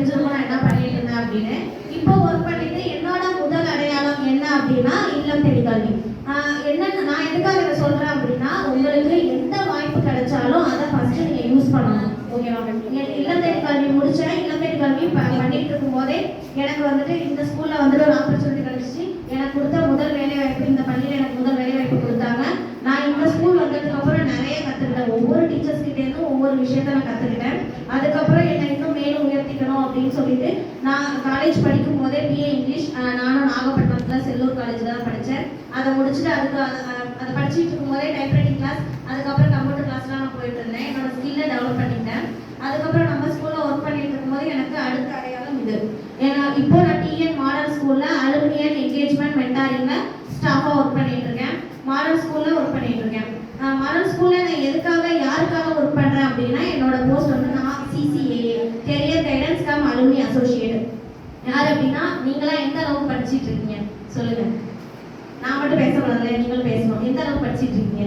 தெரிஞ்சிருக்கும் நான் என்ன பண்ணிட்டு இருந்தேன் அப்படின்னு. இப்போ ஒர்க் பண்ணிட்டு என்னோட முதல் அடையாளம் என்ன அப்படின்னா இல்லம் தேடி கல்வி. என்னன்னு நான் எதுக்காக இதை சொல்றேன் அப்படின்னா, உங்களுக்கு எந்த வாய்ப்பு கிடைச்சாலும் அதை ஃபர்ஸ்ட் நீங்க யூஸ் பண்ணணும். ஓகேவா? இல்லம் தேடி கல்வி முடிச்சேன். இல்லம் தேடி கல்வி பண்ணிட்டு இருக்கும் போதே எனக்கு வந்துட்டு இந்த ஸ்கூல்ல வந்துட்டு ஒரு ஆப்பர்ச்சுனிட்டி கிடைச்சிச்சு. எனக்கு கொடுத்த முதல் வேலை வாய்ப்பு, இந்த பள்ளியில் எனக்கு முதல் வேலை வாய்ப்பு கொடுத்தாங்க. நான் இந்த ஸ்கூல் வந்ததுக்கு அப்புறம் நிறைய கற்றுக்கிட்டேன். ஒவ்வொரு டீச்சர்ஸ் கிட்டே இருந்தும் ஒவ்வொரு விஷயத்த நான் கற்றுக்கிட்டேன். அதுக்கப்புறம் என்னை இன்னும் மேலும் உயர்த்திக்கணும் அப்படின்னு சொல்லிட்டு நான் காலேஜ் படிக்கும் போதே பிஏ இங்கிலீஷ் நானும் நாகப்பட்டினத்தில் செல்லூர் காலேஜில் தான் படித்தேன். அதை முடிச்சுட்டு அதை படிச்சுட்டு இருக்கும் போதே டைப்ரைட்டிங் கிளாஸ், அதுக்கப்புறம் கம்ப்யூட்டர் கிளாஸ்லாம் நான் போயிட்டு இருந்தேன். என்னோட ஸ்கில்லை டெவலப் பண்ணிட்டேன். அதுக்கப்புறம் நம்ம ஸ்கூலில் ஒர்க் பண்ணிட்டு இருக்கும்போது எனக்கு அடுத்த அடையாளம் இது. ஏன்னா இப்போ நான் டிஎன் மாடல் ஸ்கூலில் அலுமினியன் என்கேஜ்மெண்ட் மென்டாரிங்கில் ஸ்டாஃபாக ஒர்க் பண்ணிட்டு இருக்கேன். மாடல் ஸ்கூலில் ஒர்க் பண்ணிட்டு இருக்கேன். மாடல் ஸ்கூலில் நான் எதுக்காக யாருக்காக ஒர்க் பண்ணுறேன் அப்படின்னா, என்னோட போஸ்ட் வந்து நான் CCAA career guidance cum alumni associate. யார் அப்படின்னா, நீங்களாம் எந்த அளவுக்கு படிச்சுட்டு இருக்கீங்க சொல்லுங்க. நான் மட்டும் பேசக்கூடாதுல்ல, நீங்களும் பேசணும். எந்த அளவுக்கு படிச்சுட்டு இருக்கீங்க?